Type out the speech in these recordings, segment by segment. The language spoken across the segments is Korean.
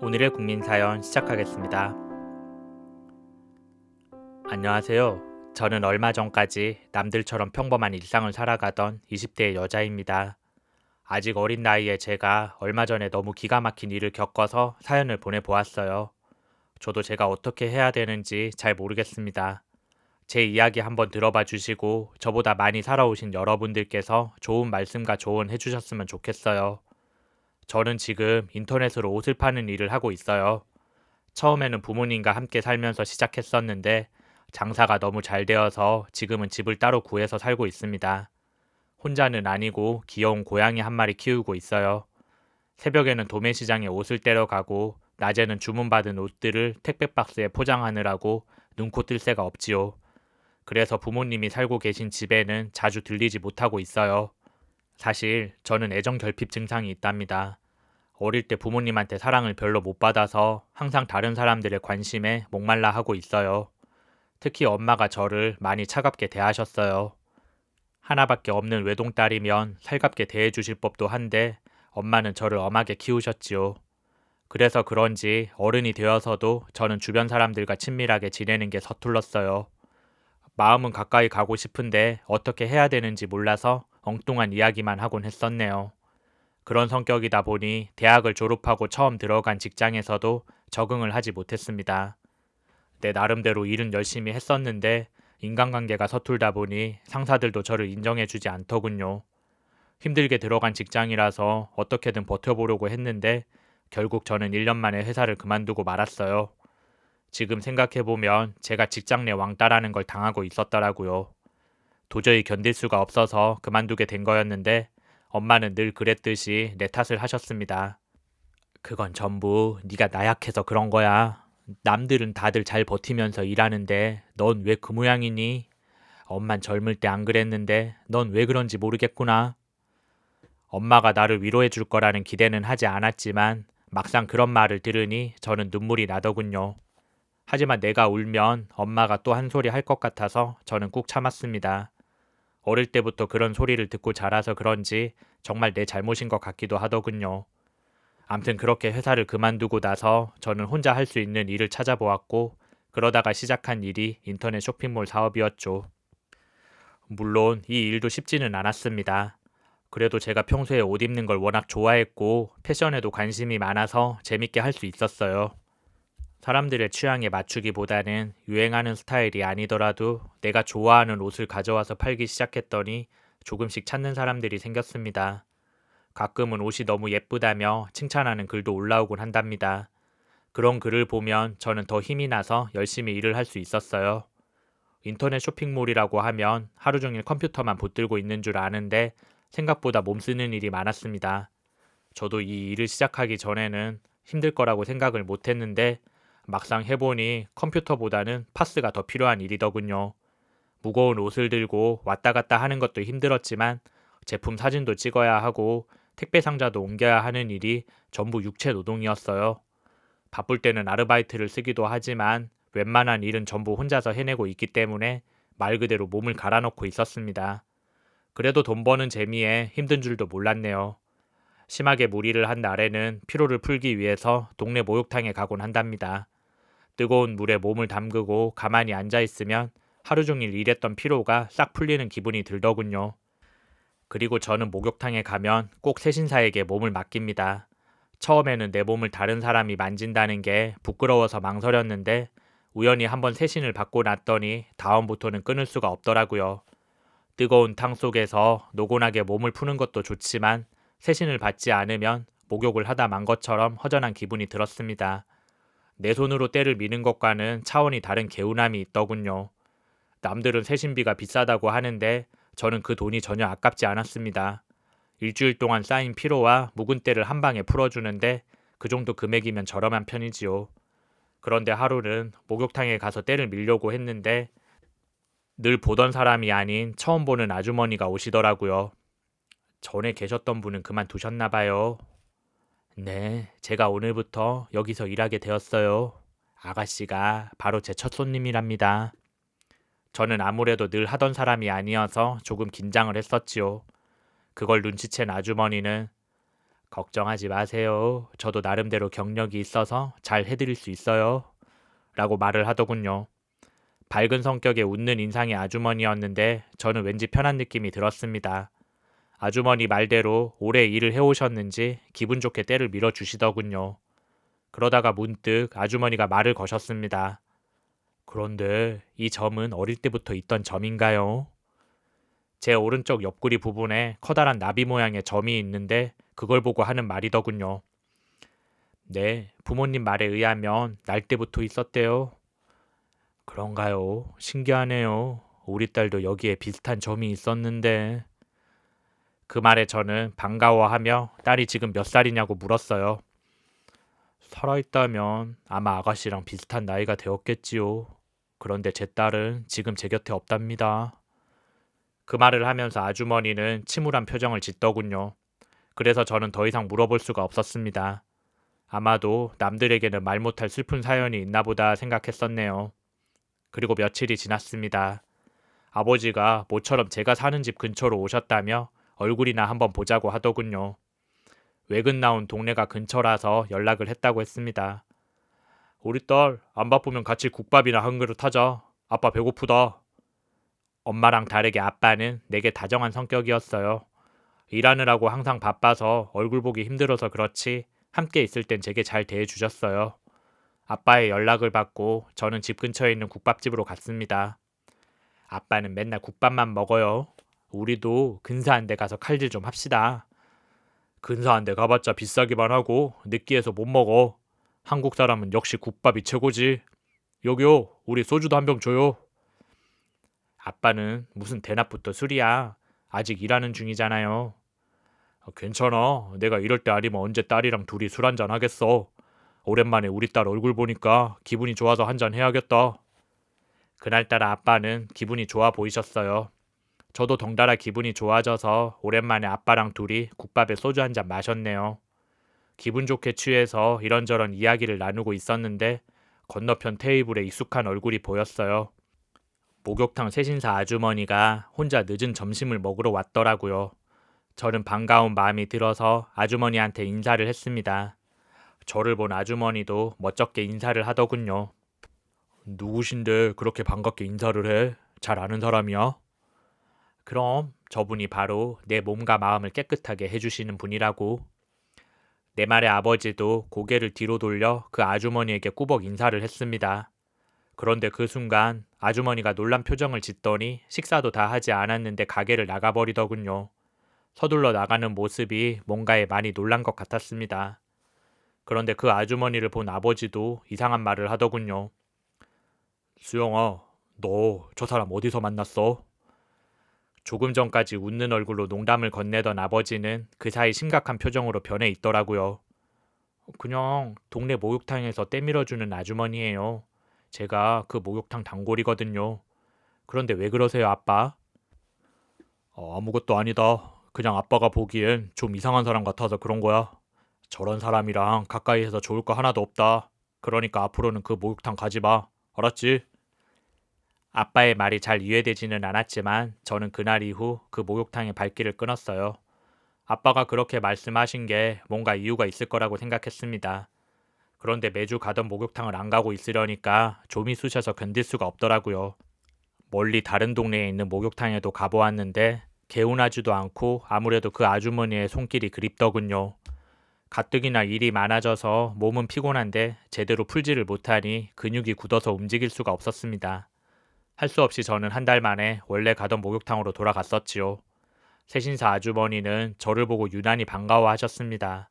오늘의 국민사연 시작하겠습니다. 안녕하세요. 저는 얼마 전까지 남들처럼 평범한 일상을 살아가던 20대의 여자입니다. 아직 어린 나이에 제가 얼마 전에 너무 기가 막힌 일을 겪어서 사연을 보내보았어요. 저도 제가 어떻게 해야 되는지 잘 모르겠습니다. 제 이야기 한번 들어봐 주시고 저보다 많이 살아오신 여러분들께서 좋은 말씀과 조언 해주셨으면 좋겠어요. 저는 지금 인터넷으로 옷을 파는 일을 하고 있어요. 처음에는 부모님과 함께 살면서 시작했었는데 장사가 너무 잘 되어서 지금은 집을 따로 구해서 살고 있습니다. 혼자는 아니고 귀여운 고양이 한 마리 키우고 있어요. 새벽에는 도매시장에 옷을 떼러 가고 낮에는 주문받은 옷들을 택배 박스에 포장하느라고 눈코 뜰 새가 없지요. 그래서 부모님이 살고 계신 집에는 자주 들리지 못하고 있어요. 사실 저는 애정 결핍 증상이 있답니다. 어릴 때 부모님한테 사랑을 별로 못 받아서 항상 다른 사람들의 관심에 목말라 하고 있어요. 특히 엄마가 저를 많이 차갑게 대하셨어요. 하나밖에 없는 외동딸이면 살갑게 대해주실 법도 한데 엄마는 저를 엄하게 키우셨지요. 그래서 그런지 어른이 되어서도 저는 주변 사람들과 친밀하게 지내는 게 서툴렀어요. 마음은 가까이 가고 싶은데 어떻게 해야 되는지 몰라서 엉뚱한 이야기만 하곤 했었네요. 그런 성격이다 보니 대학을 졸업하고 처음 들어간 직장에서도 적응을 하지 못했습니다. 내 나름대로 일은 열심히 했었는데 인간관계가 서툴다 보니 상사들도 저를 인정해주지 않더군요. 힘들게 들어간 직장이라서 어떻게든 버텨보려고 했는데 결국 저는 1년 만에 회사를 그만두고 말았어요. 지금 생각해보면 제가 직장 내 왕따라는 걸 당하고 있었더라고요. 도저히 견딜 수가 없어서 그만두게 된 거였는데 엄마는 늘 그랬듯이 내 탓을 하셨습니다. 그건 전부 네가 나약해서 그런 거야. 남들은 다들 잘 버티면서 일하는데 넌 왜 그 모양이니? 엄만 젊을 때 안 그랬는데 넌 왜 그런지 모르겠구나. 엄마가 나를 위로해 줄 거라는 기대는 하지 않았지만 막상 그런 말을 들으니 저는 눈물이 나더군요. 하지만 내가 울면 엄마가 또 한 소리 할 것 같아서 저는 꾹 참았습니다. 어릴 때부터 그런 소리를 듣고 자라서 그런지 정말 내 잘못인 것 같기도 하더군요. 암튼 그렇게 회사를 그만두고 나서 저는 혼자 할 수 있는 일을 찾아보았고 그러다가 시작한 일이 인터넷 쇼핑몰 사업이었죠. 물론 이 일도 쉽지는 않았습니다. 그래도 제가 평소에 옷 입는 걸 워낙 좋아했고 패션에도 관심이 많아서 재밌게 할 수 있었어요. 사람들의 취향에 맞추기보다는 유행하는 스타일이 아니더라도 내가 좋아하는 옷을 가져와서 팔기 시작했더니 조금씩 찾는 사람들이 생겼습니다. 가끔은 옷이 너무 예쁘다며 칭찬하는 글도 올라오곤 한답니다. 그런 글을 보면 저는 더 힘이 나서 열심히 일을 할 수 있었어요. 인터넷 쇼핑몰이라고 하면 하루 종일 컴퓨터만 붙들고 있는 줄 아는데 생각보다 몸 쓰는 일이 많았습니다. 저도 이 일을 시작하기 전에는 힘들 거라고 생각을 못 했는데 막상 해보니 컴퓨터보다는 파스가 더 필요한 일이더군요. 무거운 옷을 들고 왔다 갔다 하는 것도 힘들었지만 제품 사진도 찍어야 하고 택배 상자도 옮겨야 하는 일이 전부 육체 노동이었어요. 바쁠 때는 아르바이트를 쓰기도 하지만 웬만한 일은 전부 혼자서 해내고 있기 때문에 말 그대로 몸을 갈아넣고 있었습니다. 그래도 돈 버는 재미에 힘든 줄도 몰랐네요. 심하게 무리를 한 날에는 피로를 풀기 위해서 동네 목욕탕에 가곤 한답니다. 뜨거운 물에 몸을 담그고 가만히 앉아 있으면 하루 종일 일했던 피로가 싹 풀리는 기분이 들더군요. 그리고 저는 목욕탕에 가면 꼭 세신사에게 몸을 맡깁니다. 처음에는 내 몸을 다른 사람이 만진다는 게 부끄러워서 망설였는데 우연히 한번 세신을 받고 났더니 다음부터는 끊을 수가 없더라고요. 뜨거운 탕 속에서 노곤하게 몸을 푸는 것도 좋지만 세신을 받지 않으면 목욕을 하다 만 것처럼 허전한 기분이 들었습니다. 내 손으로 때를 미는 것과는 차원이 다른 개운함이 있더군요. 남들은 세신비가 비싸다고 하는데 저는 그 돈이 전혀 아깝지 않았습니다. 일주일 동안 쌓인 피로와 묵은 때를 한 방에 풀어주는데 그 정도 금액이면 저렴한 편이지요. 그런데 하루는 목욕탕에 가서 때를 밀려고 했는데 늘 보던 사람이 아닌 처음 보는 아주머니가 오시더라고요. 전에 계셨던 분은 그만두셨나 봐요. 네, 제가 오늘부터 여기서 일하게 되었어요. 아가씨가 바로 제 첫 손님이랍니다. 저는 아무래도 늘 하던 사람이 아니어서 조금 긴장을 했었지요. 그걸 눈치챈 아주머니는 걱정하지 마세요. 저도 나름대로 경력이 있어서 잘 해드릴 수 있어요. 라고 말을 하더군요. 밝은 성격에 웃는 인상의 아주머니였는데 저는 왠지 편한 느낌이 들었습니다. 아주머니 말대로 오래 일을 해오셨는지 기분 좋게 때를 밀어주시더군요. 그러다가 문득 아주머니가 말을 거셨습니다. 그런데 이 점은 어릴 때부터 있던 점인가요? 제 오른쪽 옆구리 부분에 커다란 나비 모양의 점이 있는데 그걸 보고 하는 말이더군요. 네, 부모님 말에 의하면 날 때부터 있었대요. 그런가요? 신기하네요. 우리 딸도 여기에 비슷한 점이 있었는데. 그 말에 저는 반가워하며 딸이 지금 몇 살이냐고 물었어요. 살아있다면 아마 아가씨랑 비슷한 나이가 되었겠지요. 그런데 제 딸은 지금 제 곁에 없답니다. 그 말을 하면서 아주머니는 침울한 표정을 짓더군요. 그래서 저는 더 이상 물어볼 수가 없었습니다. 아마도 남들에게는 말 못할 슬픈 사연이 있나 보다 생각했었네요. 그리고 며칠이 지났습니다. 아버지가 모처럼 제가 사는 집 근처로 오셨다며 얼굴이나 한번 보자고 하더군요. 외근 나온 동네가 근처라서 연락을 했다고 했습니다. 우리 딸 안 바쁘면 같이 국밥이나 한 그릇 하자. 아빠 배고프다. 엄마랑 다르게 아빠는 내게 다정한 성격이었어요. 일하느라고 항상 바빠서 얼굴 보기 힘들어서 그렇지 함께 있을 땐 제게 잘 대해주셨어요. 아빠의 연락을 받고 저는 집 근처에 있는 국밥집으로 갔습니다. 아빠는 맨날 국밥만 먹어요. 우리도 근사한 데 가서 칼질 좀 합시다. 근사한 데 가봤자 비싸기만 하고 느끼해서 못 먹어. 한국 사람은 역시 국밥이 최고지. 여기요, 우리 소주도 한 병 줘요. 아빠는 무슨 대낮부터 술이야. 아직 일하는 중이잖아요. 괜찮아. 내가 이럴 때 아니면 언제 딸이랑 둘이 술 한잔 하겠어. 오랜만에 우리 딸 얼굴 보니까 기분이 좋아서 한잔 해야겠다. 그날따라 아빠는 기분이 좋아 보이셨어요. 저도 덩달아 기분이 좋아져서 오랜만에 아빠랑 둘이 국밥에 소주 한잔 마셨네요. 기분 좋게 취해서 이런저런 이야기를 나누고 있었는데 건너편 테이블에 익숙한 얼굴이 보였어요. 목욕탕 세신사 아주머니가 혼자 늦은 점심을 먹으러 왔더라고요. 저는 반가운 마음이 들어서 아주머니한테 인사를 했습니다. 저를 본 아주머니도 멋쩍게 인사를 하더군요. 누구신데 그렇게 반갑게 인사를 해? 잘 아는 사람이야? 그럼 저분이 바로 내 몸과 마음을 깨끗하게 해주시는 분이라고. 내 말에 아버지도 고개를 뒤로 돌려 그 아주머니에게 꾸벅 인사를 했습니다. 그런데 그 순간 아주머니가 놀란 표정을 짓더니 식사도 다 하지 않았는데 가게를 나가버리더군요. 서둘러 나가는 모습이 뭔가에 많이 놀란 것 같았습니다. 그런데 그 아주머니를 본 아버지도 이상한 말을 하더군요. 수영아, 너 저 사람 어디서 만났어? 조금 전까지 웃는 얼굴로 농담을 건네던 아버지는 그 사이 심각한 표정으로 변해 있더라고요. 그냥 동네 목욕탕에서 때밀어주는 아주머니예요. 제가 그 목욕탕 단골이거든요. 그런데 왜 그러세요, 아빠? 아무것도 아니다. 그냥 아빠가 보기엔 좀 이상한 사람 같아서 그런 거야. 저런 사람이랑 가까이에서 좋을 거 하나도 없다. 그러니까 앞으로는 그 목욕탕 가지 마. 알았지? 아빠의 말이 잘 이해되지는 않았지만 저는 그날 이후 그 목욕탕의 발길을 끊었어요. 아빠가 그렇게 말씀하신 게 뭔가 이유가 있을 거라고 생각했습니다. 그런데 매주 가던 목욕탕을 안 가고 있으려니까 좀이 쑤셔서 견딜 수가 없더라고요. 멀리 다른 동네에 있는 목욕탕에도 가보았는데 개운하지도 않고 아무래도 그 아주머니의 손길이 그립더군요. 가뜩이나 일이 많아져서 몸은 피곤한데 제대로 풀지를 못하니 근육이 굳어서 움직일 수가 없었습니다. 할 수 없이 저는 한 달 만에 원래 가던 목욕탕으로 돌아갔었지요. 세신사 아주머니는 저를 보고 유난히 반가워하셨습니다.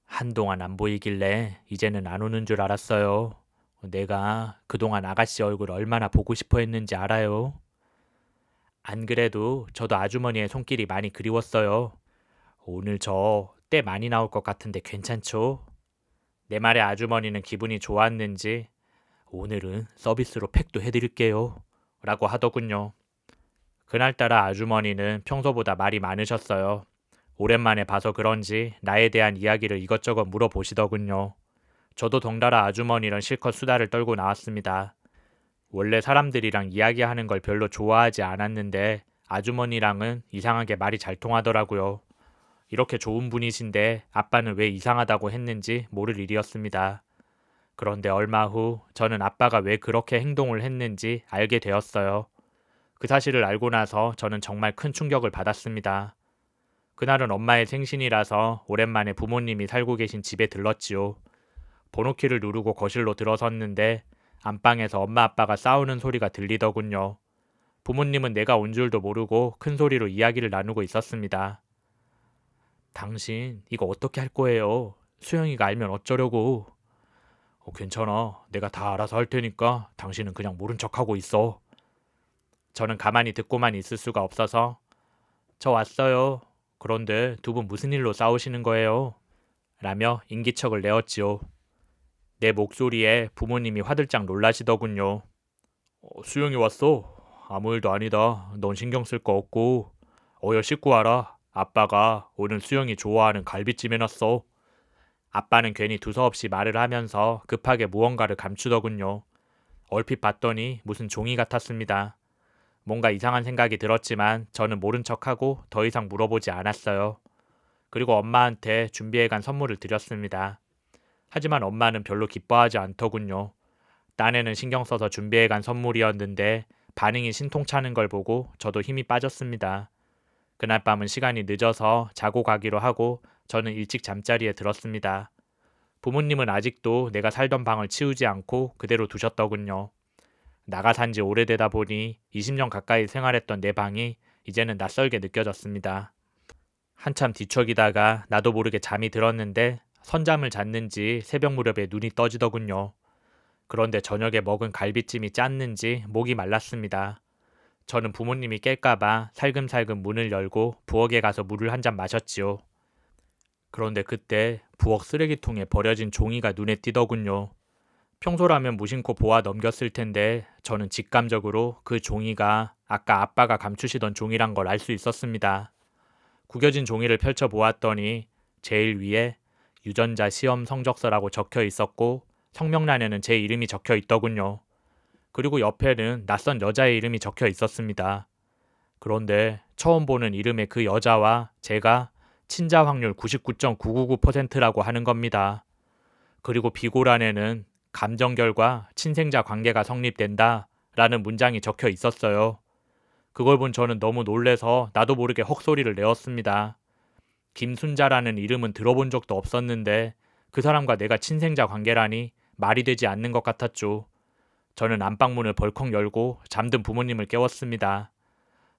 한동안 안 보이길래 이제는 안 오는 줄 알았어요. 내가 그동안 아가씨 얼굴 얼마나 보고 싶어 했는지 알아요? 안 그래도 저도 아주머니의 손길이 많이 그리웠어요. 오늘 저 때 많이 나올 것 같은데 괜찮죠? 내 말에 아주머니는 기분이 좋았는지 오늘은 서비스로 팩도 해드릴게요. 라고 하더군요. 그날따라 아주머니는 평소보다 말이 많으셨어요. 오랜만에 봐서 그런지 나에 대한 이야기를 이것저것 물어보시더군요. 저도 덩달아 아주머니랑 실컷 수다를 떨고 나왔습니다. 원래 사람들이랑 이야기하는 걸 별로 좋아하지 않았는데 아주머니랑은 이상하게 말이 잘 통하더라고요. 이렇게 좋은 분이신데 아빠는 왜 이상하다고 했는지 모를 일이었습니다. 그런데 얼마 후 저는 아빠가 왜 그렇게 행동을 했는지 알게 되었어요. 그 사실을 알고 나서 저는 정말 큰 충격을 받았습니다. 그날은 엄마의 생신이라서 오랜만에 부모님이 살고 계신 집에 들렀지요. 번호키를 누르고 거실로 들어섰는데 안방에서 엄마 아빠가 싸우는 소리가 들리더군요. 부모님은 내가 온 줄도 모르고 큰 소리로 이야기를 나누고 있었습니다. 당신 이거 어떻게 할 거예요? 수영이가 알면 어쩌려고? 괜찮아. 내가 다 알아서 할 테니까 당신은 그냥 모른 척하고 있어. 저는 가만히 듣고만 있을 수가 없어서 저 왔어요. 그런데 두 분 무슨 일로 싸우시는 거예요? 라며 인기척을 내었지요. 내 목소리에 부모님이 화들짝 놀라시더군요. 수영이 왔어? 아무 일도 아니다. 넌 신경 쓸 거 없고. 어여 씻고 와라. 아빠가 오늘 수영이 좋아하는 갈비찜 해놨어. 아빠는 괜히 두서없이 말을 하면서 급하게 무언가를 감추더군요. 얼핏 봤더니 무슨 종이 같았습니다. 뭔가 이상한 생각이 들었지만 저는 모른 척하고 더 이상 물어보지 않았어요. 그리고 엄마한테 준비해간 선물을 드렸습니다. 하지만 엄마는 별로 기뻐하지 않더군요. 딴에는 신경 써서 준비해간 선물이었는데 반응이 신통찮은 걸 보고 저도 힘이 빠졌습니다. 그날 밤은 시간이 늦어서 자고 가기로 하고 저는 일찍 잠자리에 들었습니다. 부모님은 아직도 내가 살던 방을 치우지 않고 그대로 두셨더군요. 나가 산 지 오래되다 보니 20년 가까이 생활했던 내 방이 이제는 낯설게 느껴졌습니다. 한참 뒤척이다가 나도 모르게 잠이 들었는데 선잠을 잤는지 새벽 무렵에 눈이 떠지더군요. 그런데 저녁에 먹은 갈비찜이 짰는지 목이 말랐습니다. 저는 부모님이 깰까봐 살금살금 문을 열고 부엌에 가서 물을 한 잔 마셨지요. 그런데 그때 부엌 쓰레기통에 버려진 종이가 눈에 띄더군요. 평소라면 무심코 보아 넘겼을 텐데 저는 직감적으로 그 종이가 아까 아빠가 감추시던 종이란 걸 알 수 있었습니다. 구겨진 종이를 펼쳐 보았더니 제일 위에 유전자 시험 성적서라고 적혀 있었고 성명란에는 제 이름이 적혀 있더군요. 그리고 옆에는 낯선 여자의 이름이 적혀 있었습니다. 그런데 처음 보는 이름의 그 여자와 제가 친자 확률 99.999%라고 하는 겁니다. 그리고 비고란에는 감정결과 친생자 관계가 성립된다 라는 문장이 적혀 있었어요. 그걸 본 저는 너무 놀래서 나도 모르게 헉소리를 내었습니다. 김순자라는 이름은 들어본 적도 없었는데 그 사람과 내가 친생자 관계라니 말이 되지 않는 것 같았죠. 저는 안방문을 벌컥 열고 잠든 부모님을 깨웠습니다.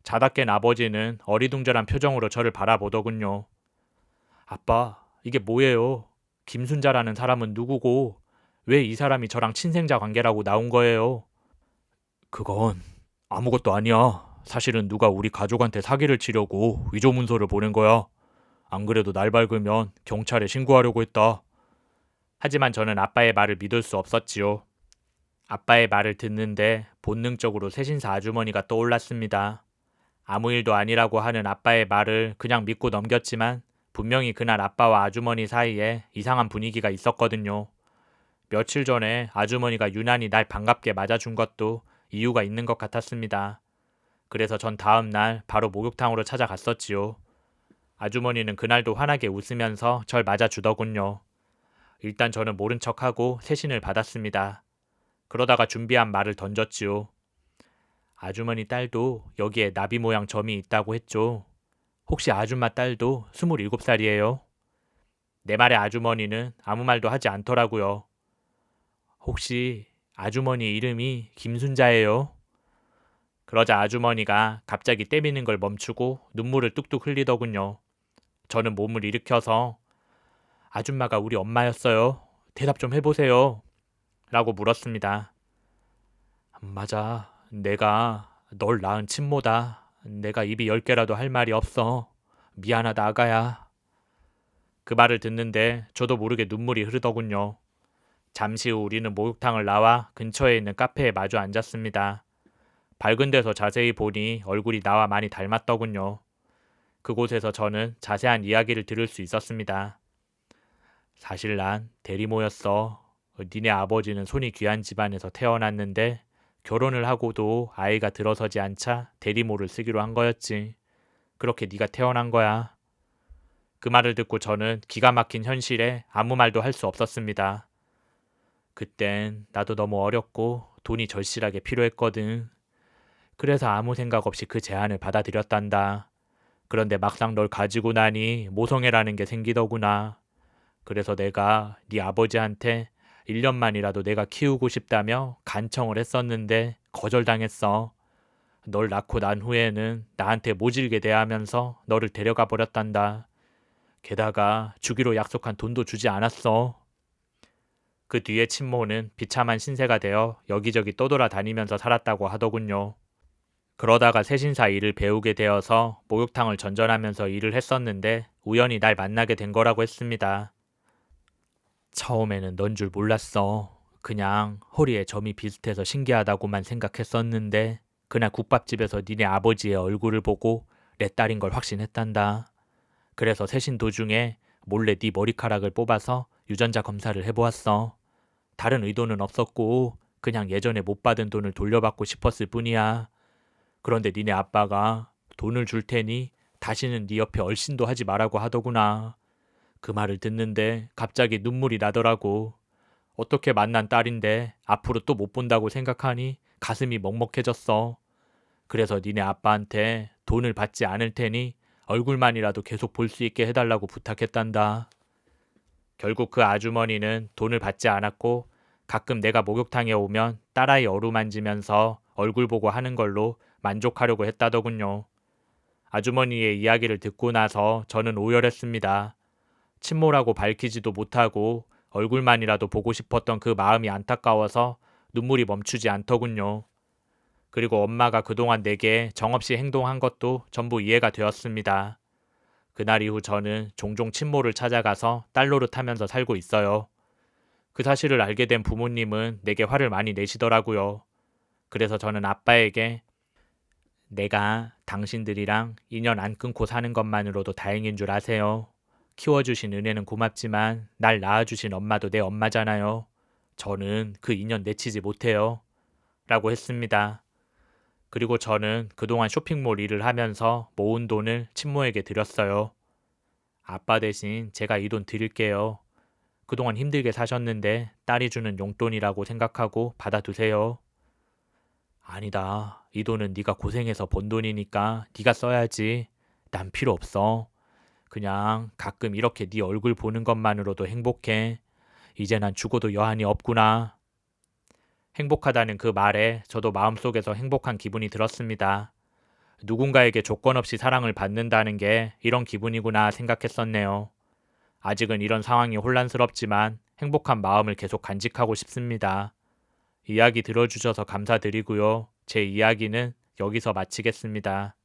자다 깬 아버지는 어리둥절한 표정으로 저를 바라보더군요. 아빠, 이게 뭐예요? 김순자라는 사람은 누구고 왜 이 사람이 저랑 친생자 관계라고 나온 거예요? 그건 아무것도 아니야. 사실은 누가 우리 가족한테 사기를 치려고 위조 문서를 보낸 거야. 안 그래도 날 밝으면 경찰에 신고하려고 했다. 하지만 저는 아빠의 말을 믿을 수 없었지요. 아빠의 말을 듣는데 본능적으로 새신사 아주머니가 떠올랐습니다. 아무 일도 아니라고 하는 아빠의 말을 그냥 믿고 넘겼지만 분명히 그날 아빠와 아주머니 사이에 이상한 분위기가 있었거든요. 며칠 전에 아주머니가 유난히 날 반갑게 맞아준 것도 이유가 있는 것 같았습니다. 그래서 전 다음 날 바로 목욕탕으로 찾아갔었지요. 아주머니는 그날도 환하게 웃으면서 절 맞아주더군요. 일단 저는 모른 척하고 세신을 받았습니다. 그러다가 준비한 말을 던졌지요. 아주머니 딸도 여기에 나비 모양 점이 있다고 했죠. 혹시 아줌마 딸도 27살이에요? 내 말에 아주머니는 아무 말도 하지 않더라고요. 혹시 아주머니 이름이 김순자예요? 그러자 아주머니가 갑자기 떼미는 걸 멈추고 눈물을 뚝뚝 흘리더군요. 저는 몸을 일으켜서 아줌마가 우리 엄마였어요. 대답 좀 해보세요. 라고 물었습니다. 맞아. 내가 널 낳은 친모다. 내가 입이 10개라도 할 말이 없어. 미안하다 아가야. 그 말을 듣는데 저도 모르게 눈물이 흐르더군요. 잠시 후 우리는 목욕탕을 나와 근처에 있는 카페에 마주 앉았습니다. 밝은 데서 자세히 보니 얼굴이 나와 많이 닮았더군요. 그곳에서 저는 자세한 이야기를 들을 수 있었습니다. 사실 난 대리모였어. 니네 아버지는 손이 귀한 집안에서 태어났는데 결혼을 하고도 아이가 들어서지 않자 대리모를 쓰기로 한 거였지. 그렇게 네가 태어난 거야. 그 말을 듣고 저는 기가 막힌 현실에 아무 말도 할 수 없었습니다. 그땐 나도 너무 어렸고 돈이 절실하게 필요했거든. 그래서 아무 생각 없이 그 제안을 받아들였단다. 그런데 막상 널 가지고 나니 모성애라는 게 생기더구나. 그래서 내가 네 아버지한테 1년만이라도 내가 키우고 싶다며 간청을 했었는데 거절당했어. 널 낳고 난 후에는 나한테 모질게 대하면서 너를 데려가 버렸단다. 게다가 주기로 약속한 돈도 주지 않았어. 그 뒤에 친모는 비참한 신세가 되어 여기저기 떠돌아다니면서 살았다고 하더군요. 그러다가 세신사 일을 배우게 되어서 목욕탕을 전전하면서 일을 했었는데 우연히 날 만나게 된 거라고 했습니다. 처음에는 넌 줄 몰랐어. 그냥 허리에 점이 비슷해서 신기하다고만 생각했었는데 그날 국밥집에서 니네 아버지의 얼굴을 보고 내 딸인 걸 확신했단다. 그래서 세신 도중에 몰래 네 머리카락을 뽑아서 유전자 검사를 해보았어. 다른 의도는 없었고 그냥 예전에 못 받은 돈을 돌려받고 싶었을 뿐이야. 그런데 니네 아빠가 돈을 줄 테니 다시는 네 옆에 얼씬도 하지 말라고 하더구나. 그 말을 듣는데 갑자기 눈물이 나더라고. 어떻게 만난 딸인데 앞으로 또 못 본다고 생각하니 가슴이 먹먹해졌어. 그래서 니네 아빠한테 돈을 받지 않을 테니 얼굴만이라도 계속 볼 수 있게 해달라고 부탁했단다. 결국 그 아주머니는 돈을 받지 않았고 가끔 내가 목욕탕에 오면 딸아이 어루만지면서 얼굴 보고 하는 걸로 만족하려고 했다더군요. 아주머니의 이야기를 듣고 나서 저는 오열했습니다. 친모라고 밝히지도 못하고 얼굴만이라도 보고 싶었던 그 마음이 안타까워서 눈물이 멈추지 않더군요. 그리고 엄마가 그동안 내게 정없이 행동한 것도 전부 이해가 되었습니다. 그날 이후 저는 종종 친모를 찾아가서 딸 노릇하면서 살고 있어요. 그 사실을 알게 된 부모님은 내게 화를 많이 내시더라고요. 그래서 저는 아빠에게 내가 당신들이랑 인연 안 끊고 사는 것만으로도 다행인 줄 아세요. 키워주신 은혜는 고맙지만 날 낳아주신 엄마도 내 엄마잖아요. 저는 그 인연 내치지 못해요. 라고 했습니다. 그리고 저는 그동안 쇼핑몰 일을 하면서 모은 돈을 친모에게 드렸어요. 아빠 대신 제가 이 돈 드릴게요. 그동안 힘들게 사셨는데 딸이 주는 용돈이라고 생각하고 받아두세요. 아니다. 이 돈은 네가 고생해서 번 돈이니까 네가 써야지. 난 필요 없어. 그냥 가끔 이렇게 네 얼굴 보는 것만으로도 행복해. 이제 난 죽어도 여한이 없구나. 행복하다는 그 말에 저도 마음속에서 행복한 기분이 들었습니다. 누군가에게 조건 없이 사랑을 받는다는 게 이런 기분이구나 생각했었네요. 아직은 이런 상황이 혼란스럽지만 행복한 마음을 계속 간직하고 싶습니다. 이야기 들어주셔서 감사드리고요. 제 이야기는 여기서 마치겠습니다.